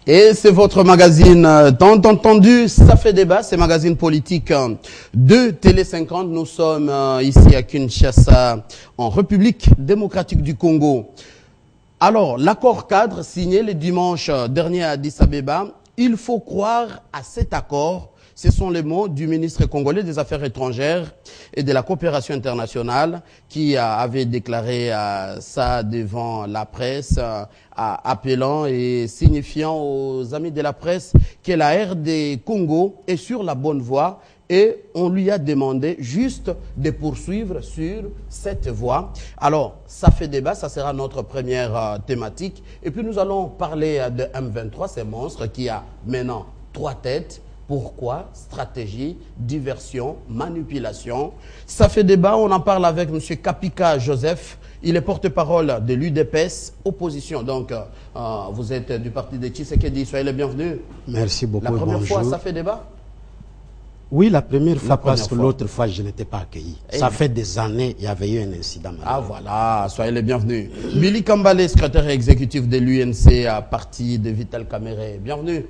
Et c'est votre magazine tant entendu, ça fait débat, c'est magazine politique de Télé 50. Nous sommes ici à Kinshasa, en République démocratique du Congo. Alors, l'accord cadre signé le dimanche dernier à Addis Abeba, il faut croire à cet accord. Ce sont les mots du ministre congolais des Affaires étrangères et de la coopération internationale qui avait déclaré ça devant la presse, appelant et signifiant aux amis de la presse que la RD Congo est sur la bonne voie et on lui a demandé juste de poursuivre sur cette voie. Alors, ça fait débat, ça sera notre première thématique. Et puis nous allons parler de M23, ce monstre qui a maintenant 3 têtes. Pourquoi? Stratégie, diversion, manipulation. Ça fait débat, on en parle avec M. Kapika Joseph. Il est porte-parole de l'UDPS, opposition. Donc, vous êtes du parti de Tshisekedi. Soyez les bienvenus. Merci beaucoup. La première fois, ça fait débat? Oui, la première fois, parce que l'autre fois, je n'étais pas accueilli. Et ça fait des années, il y avait eu un incident. Ah voilà, soyez les bienvenus. Billy Kambale, secrétaire exécutif de l'UNC à parti de Vital Kamere. Bienvenue.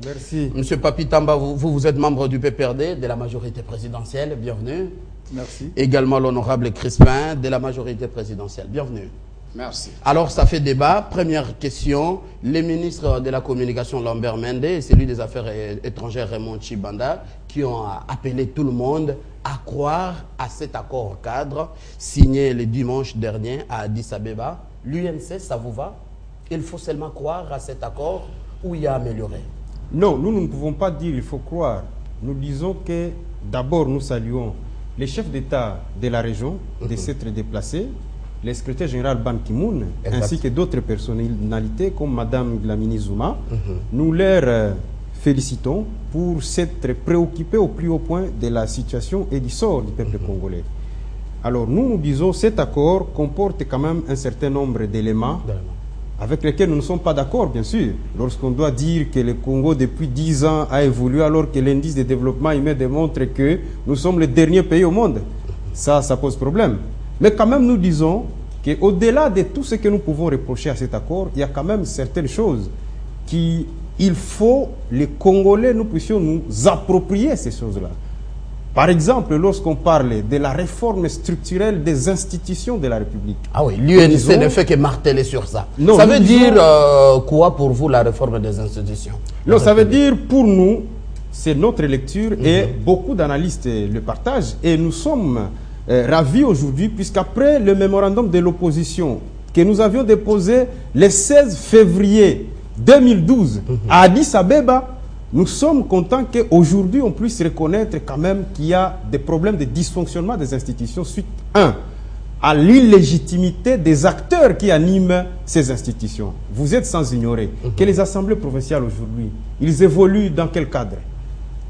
Merci. Monsieur Papitamba, vous êtes membre du PPRD, de la majorité présidentielle. Bienvenue. Merci. Également l'honorable Crispin, de la majorité présidentielle. Bienvenue. Merci. Alors, ça fait débat. Première question. Les ministres de la communication Lambert Mende et celui des Affaires étrangères Raymond Tshibanda qui ont appelé tout le monde à croire à cet accord cadre signé le dimanche dernier à Addis Abeba. L'UNC, ça vous va? Il faut seulement croire à cet accord ou y a amélioré? Non, nous ne pouvons pas dire il faut croire. Nous disons que d'abord nous saluons les chefs d'État de la région de s'être déplacés, le secrétaire général Ban Ki-moon, ainsi que d'autres personnalités comme Mme Dlamini Zuma. Nous leur félicitons pour s'être préoccupés au plus haut point de la situation et du sort du peuple congolais. Alors nous disons que cet accord comporte quand même un certain nombre d'éléments avec lesquels nous ne sommes pas d'accord, bien sûr. Lorsqu'on doit dire que le Congo, depuis 10 ans, a évolué alors que l'indice de développement humain démontre que nous sommes le dernier pays au monde, ça pose problème. Mais quand même, nous disons qu'au-delà de tout ce que nous pouvons reprocher à cet accord, il y a quand même certaines choses qu'il faut, les Congolais, nous puissions nous approprier ces choses-là. Par exemple, lorsqu'on parle de la réforme structurelle des institutions de la République. Ah oui, l'UNC ne fait que marteler sur ça. Non, ça veut dire quoi pour vous, la réforme des institutions? Non, ça veut dire pour nous, c'est notre lecture et beaucoup d'analystes le partagent. Et nous sommes ravis aujourd'hui puisqu'après le mémorandum de l'opposition que nous avions déposé le 16 février 2012 à Addis Abeba, nous sommes contents qu'aujourd'hui on puisse reconnaître quand même qu'il y a des problèmes de dysfonctionnement des institutions suite, à l'illégitimité des acteurs qui animent ces institutions. Vous êtes sans ignorer que les assemblées provinciales aujourd'hui, ils évoluent dans quel cadre?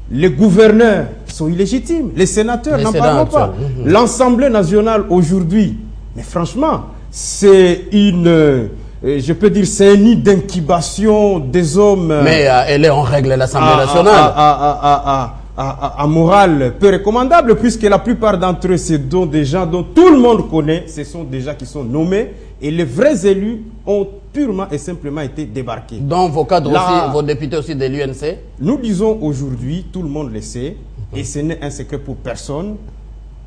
Les gouverneurs sont illégitimes, les sénateurs n'en parlons pas. L'Assemblée nationale aujourd'hui, mais franchement, c'est une... je peux dire c'est un nid d'incubation des hommes... Mais elle est en règle, l'Assemblée nationale. À morale peu recommandable, puisque la plupart d'entre eux, c'est des gens dont tout le monde connaît, ce sont des gens qui sont nommés, et les vrais élus ont purement et simplement été débarqués. Dans vos cadres aussi, vos députés aussi de l'UNC? Nous disons aujourd'hui, tout le monde le sait, et ce n'est un secret pour personne,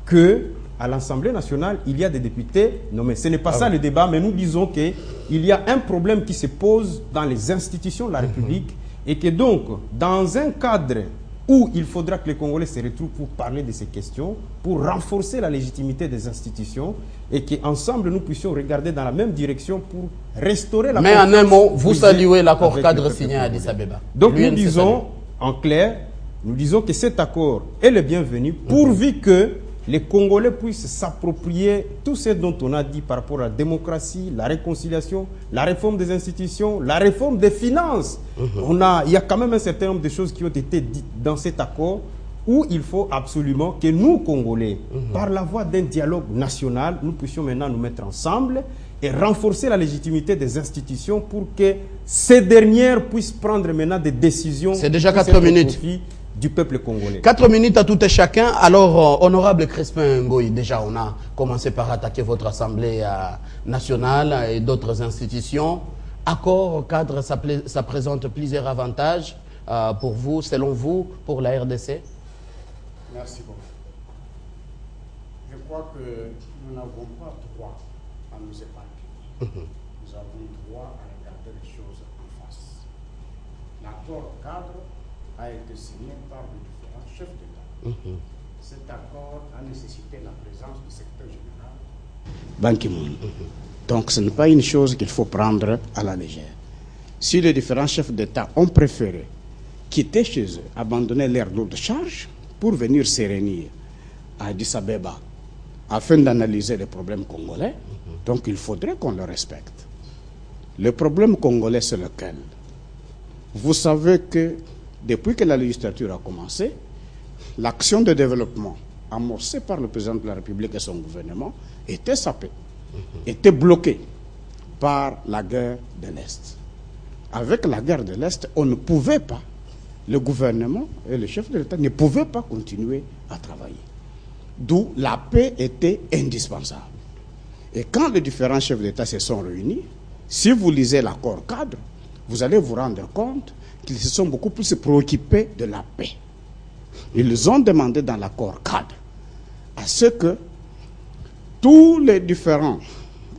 que à l'Assemblée nationale, il y a des députés nommés. Ce n'est pas ça le débat, mais nous disons qu'il y a un problème qui se pose dans les institutions de la République et que donc, dans un cadre où il faudra que les Congolais se retrouvent pour parler de ces questions, pour renforcer la légitimité des institutions et qu'ensemble nous puissions regarder dans la même direction pour restaurer la confiance. Mais en un mot, vous saluez l'accord cadre signé à Addis Abeba. Donc nous disons, en clair, nous disons que cet accord est le bienvenu pourvu que les Congolais puissent s'approprier tout ce dont on a dit par rapport à la démocratie, la réconciliation, la réforme des institutions, la réforme des finances. Il y a quand même un certain nombre de choses qui ont été dites dans cet accord où il faut absolument que nous, Congolais, par la voie d'un dialogue national, nous puissions maintenant nous mettre ensemble et renforcer la légitimité des institutions pour que ces dernières puissent prendre maintenant des décisions. C'est déjà 4 minutes. Du peuple congolais. 4 minutes à tout et chacun. Alors, honorable Crispin Ngoï, déjà on a commencé par attaquer votre Assemblée nationale et d'autres institutions. accord cadre, ça présente plusieurs avantages pour vous, selon vous, pour la RDC? Merci beaucoup. Je crois que nous n'avons pas droit à nous éparpiller. Nous avons droit à regarder les choses en face. L'accord cadre a été signé par les différents chefs d'État. Cet accord a nécessité la présence du secrétaire général Ban Ki-moon. Donc ce n'est pas une chose qu'il faut prendre à la légère. Si les différents chefs d'État ont préféré quitter chez eux, abandonner leur lourde charge pour venir se réunir à Addis Abeba afin d'analyser les problèmes congolais, donc il faudrait qu'on le respecte. Le problème congolais, c'est lequel? Vous savez que depuis que la législature a commencé, l'action de développement amorcée par le président de la République et son gouvernement était sapée, était bloquée par la guerre de l'Est. Avec la guerre de l'Est, on ne pouvait pas, le gouvernement et le chef de l'État ne pouvaient pas continuer à travailler. D'où la paix était indispensable. Et quand les différents chefs d'État se sont réunis, si vous lisez l'accord cadre, vous allez vous rendre compte qu'ils se sont beaucoup plus préoccupés de la paix. Ils ont demandé dans l'accord cadre à ce que tous les différents,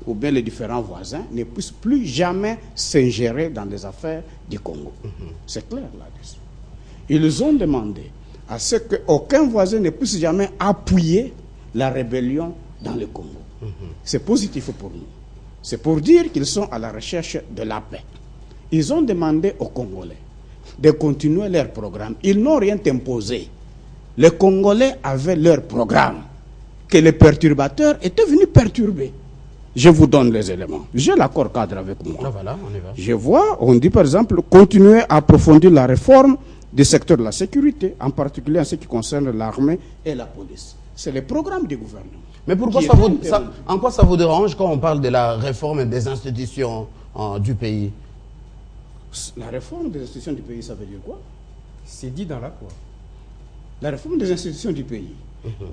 ou bien les différents voisins, ne puissent plus jamais s'ingérer dans les affaires du Congo. C'est clair là-dessus. Ils ont demandé à ce qu'aucun voisin ne puisse jamais appuyer la rébellion dans le Congo. C'est positif pour nous. C'est pour dire qu'ils sont à la recherche de la paix. Ils ont demandé aux Congolais de continuer leur programme. Ils n'ont rien imposé. Les Congolais avaient leur programme que les perturbateurs étaient venus perturber. Je vous donne les éléments. J'ai l'accord cadre avec moi. Ah, voilà, on y va. Je vois, on dit par exemple, continuer à approfondir la réforme du secteur de la sécurité, en particulier en ce qui concerne l'armée et la police. C'est le programme du gouvernement. Mais pourquoi en quoi ça vous dérange quand on parle de la réforme des institutions du pays? La réforme des institutions du pays, ça veut dire quoi? C'est dit dans l'accord. La réforme des institutions du pays.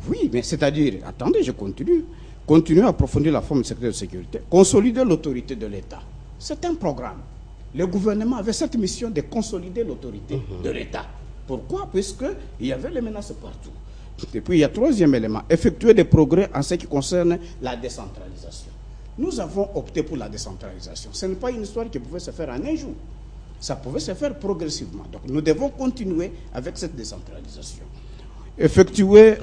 Oui, mais c'est-à-dire, attendez, je continue. Continuer à approfondir la forme du secteur de sécurité, consolider l'autorité de l'État. C'est un programme. Le gouvernement avait cette mission de consolider l'autorité de l'État. Pourquoi? Puisqu'il y avait les menaces partout. Et puis il y a troisième élément, effectuer des progrès en ce qui concerne la décentralisation. Nous avons opté pour la décentralisation. Ce n'est pas une histoire qui pouvait se faire en un jour. Ça pouvait se faire progressivement. Donc nous devons continuer avec cette décentralisation. Effectuer,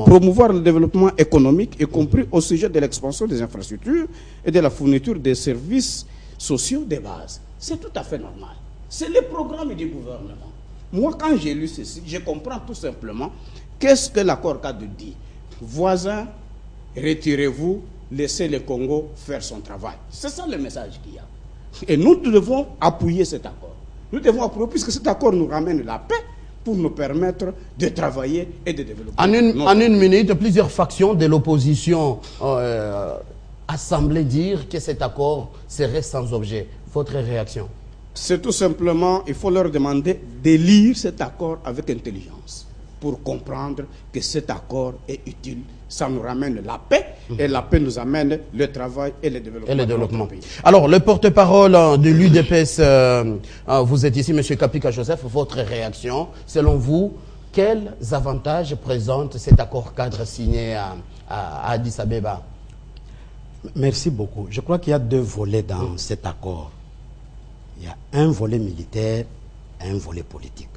promouvoir le développement économique, y compris au sujet de l'expansion des infrastructures et de la fourniture des services sociaux de base. C'est tout à fait normal. C'est le programme du gouvernement. Moi, quand j'ai lu ceci, je comprends tout simplement qu'est-ce que l'accord cadre dit. Voisins, retirez-vous, laissez le Congo faire son travail. C'est ça le message qu'il y a. Et nous devons appuyer cet accord. Nous devons appuyer, puisque cet accord nous ramène la paix pour nous permettre de travailler et de développer. En une minute, plusieurs factions de l'opposition a semblé dire que cet accord serait sans objet. Votre réaction? C'est tout simplement, il faut leur demander de lire cet accord avec intelligence pour comprendre que cet accord est utile. Ça nous ramène la paix et la paix nous amène le travail et le développement. Alors, le porte-parole de l'UDPS, vous êtes ici, M. Kapika Joseph, votre réaction. Selon vous, quels avantages présente cet accord cadre signé à Addis Abeba? Merci beaucoup. Je crois qu'il y a deux volets dans cet accord. Il y a un volet militaire et un volet politique.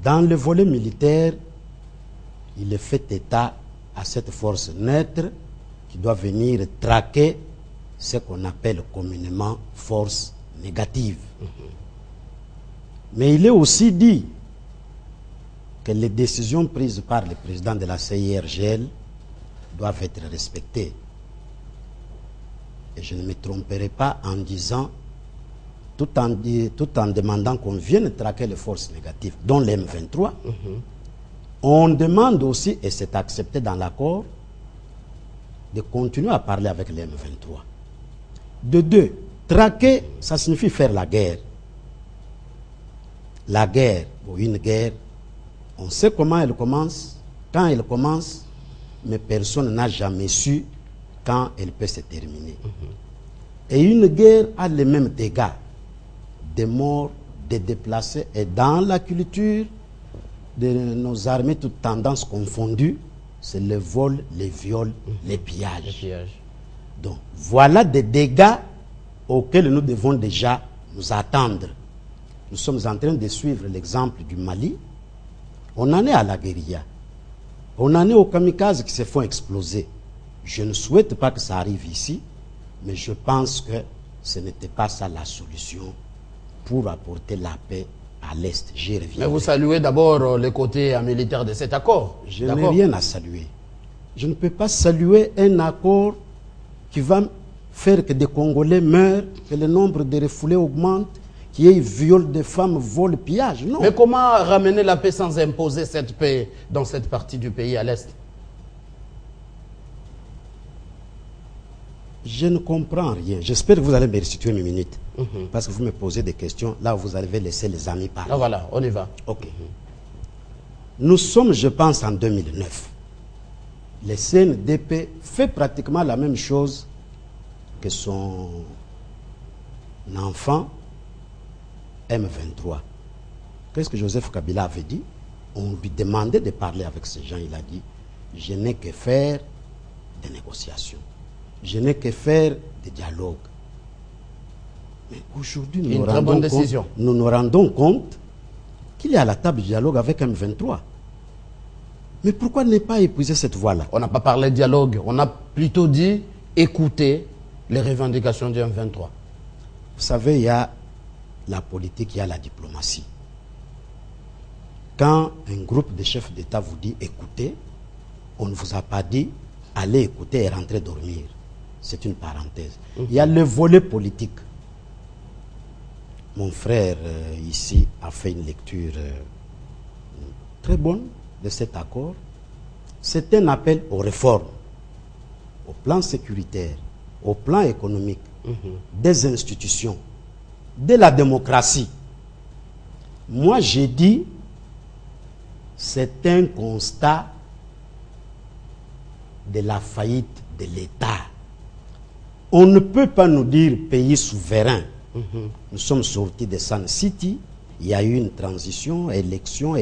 Dans le volet militaire, il est fait état à cette force neutre qui doit venir traquer ce qu'on appelle communément force négative. Mais il est aussi dit que les décisions prises par le président de la CIRGL doivent être respectées. Et je ne me tromperai pas en disant, tout en demandant qu'on vienne traquer les forces négatives, dont l'M23, on demande aussi, et c'est accepté dans l'accord, de continuer à parler avec l'M23. De deux, traquer, ça signifie faire la guerre. La guerre, ou une guerre, on sait comment elle commence, quand elle commence, mais personne n'a jamais su quand elle peut se terminer. Et une guerre a les mêmes dégâts. Des morts, des déplacés. Et dans la culture de nos armées, toutes tendances confondues, c'est le vol, les viols, les pillages. Donc, voilà des dégâts auxquels nous devons déjà nous attendre. Nous sommes en train de suivre l'exemple du Mali. On en est à la guérilla. On en est aux kamikazes qui se font exploser. Je ne souhaite pas que ça arrive ici, mais je pense que ce n'était pas ça la solution pour apporter la paix à l'Est. J'y reviens. Mais vous saluez d'abord le côté militaire de cet accord. Je n'ai rien à saluer. Je ne peux pas saluer un accord qui va faire que des Congolais meurent, que le nombre de refoulés augmente, qu'il y ait viol de femmes, vol, pillage. Non. Mais comment ramener la paix sans imposer cette paix dans cette partie du pays à l'Est? Je ne comprends rien. J'espère que vous allez me restituer mes minutes. Parce que vous me posez des questions. Là, vous allez laisser les amis parler. Ah, voilà, on y va. Ok. Nous sommes, je pense, en 2009. Le CNDP fait pratiquement la même chose que son enfant M23. Qu'est-ce que Joseph Kabila avait dit? On lui demandait de parler avec ces gens. Il a dit, je n'ai que faire des négociations. Je n'ai que faire des dialogues. Mais aujourd'hui, nous nous rendons compte qu'il est à la table du dialogue avec M23. Mais pourquoi ne pas épuiser cette voie-là? On n'a pas parlé de dialogue, on a plutôt dit écouter les revendications du M23. Vous savez, il y a la politique, il y a la diplomatie. Quand un groupe de chefs d'État vous dit écoutez, on ne vous a pas dit allez écouter et rentrer dormir. C'est une parenthèse. Il y a le volet politique. Mon frère ici a fait une lecture très bonne de cet accord. C'est un appel aux réformes, au plan sécuritaire, au plan économique, des institutions, de la démocratie. Moi, j'ai dit, c'est un constat de la faillite de l'État. On ne peut pas nous dire pays souverain. Nous sommes sortis de Sun City, il y a eu une transition, élection,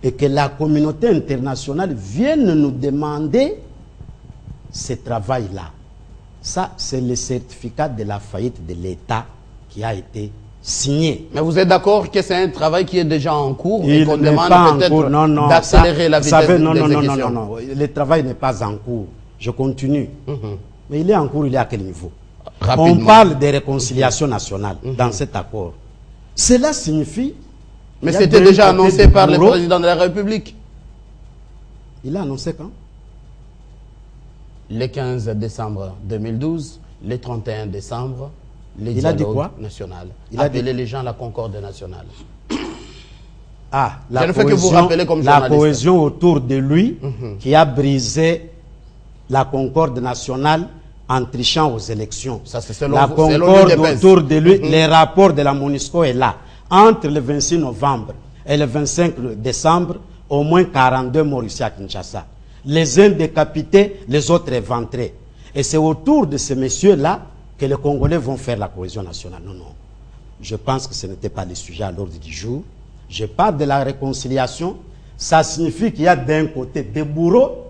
et que la communauté internationale vienne nous demander ce travail-là. Ça, c'est le certificat de la faillite de l'État qui a été signé. Mais vous êtes d'accord que c'est un travail qui est déjà en cours Il et qu'on demande peut-être d'accélérer la vitesse non, d'exécution? non, le travail n'est pas en cours. Je continue. Mais il est en cours, il est à quel niveau? Rapidement. On parle de réconciliation nationale dans cet accord. Cela signifie... Mais c'était déjà annoncé par le président de la République. Il a annoncé quand? Le 15 décembre 2012, le 31 décembre, les Il a dit dialogues quoi? national. Il a Appeler les gens à la concorde nationale. Ah, Je ne fais que vous rappeler comme la journaliste. cohésion autour de lui qui a brisé la concorde nationale en trichant aux élections. Ça, c'est selon la vous, selon concorde l'UDPS. autour de lui, les rapports de la MONUSCO est là. Entre le 26 novembre et le 25 décembre, au moins 42 morts ici à Kinshasa. Les uns décapités, les autres éventrés. Et c'est autour de ces messieurs-là que les Congolais vont faire la cohésion nationale. Non, non. Je pense que ce n'était pas le sujet à l'ordre du jour. Je parle de la réconciliation. Ça signifie qu'il y a d'un côté des bourreaux,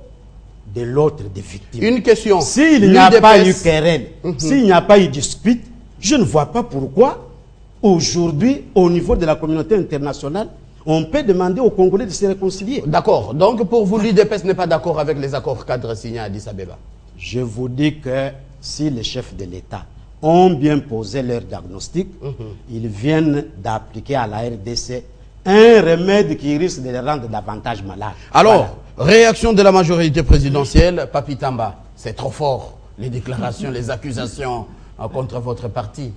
de l'autre des victimes. Une question. S'il n'y a pas eu querelle, s'il n'y a pas eu dispute, je ne vois pas pourquoi aujourd'hui, au niveau de la communauté internationale, on peut demander aux Congolais de se réconcilier. D'accord. Donc pour vous, l'UDPS n'est pas d'accord avec les accords cadres signés à Addis Abeba? Je vous dis que si les chefs de l'État ont bien posé leur diagnostic, ils viennent d'appliquer à la RDC un remède qui risque de les rendre davantage malades. Alors, réaction de la majorité présidentielle, Papi Tamba, c'est trop fort, les déclarations, les accusations contre votre parti.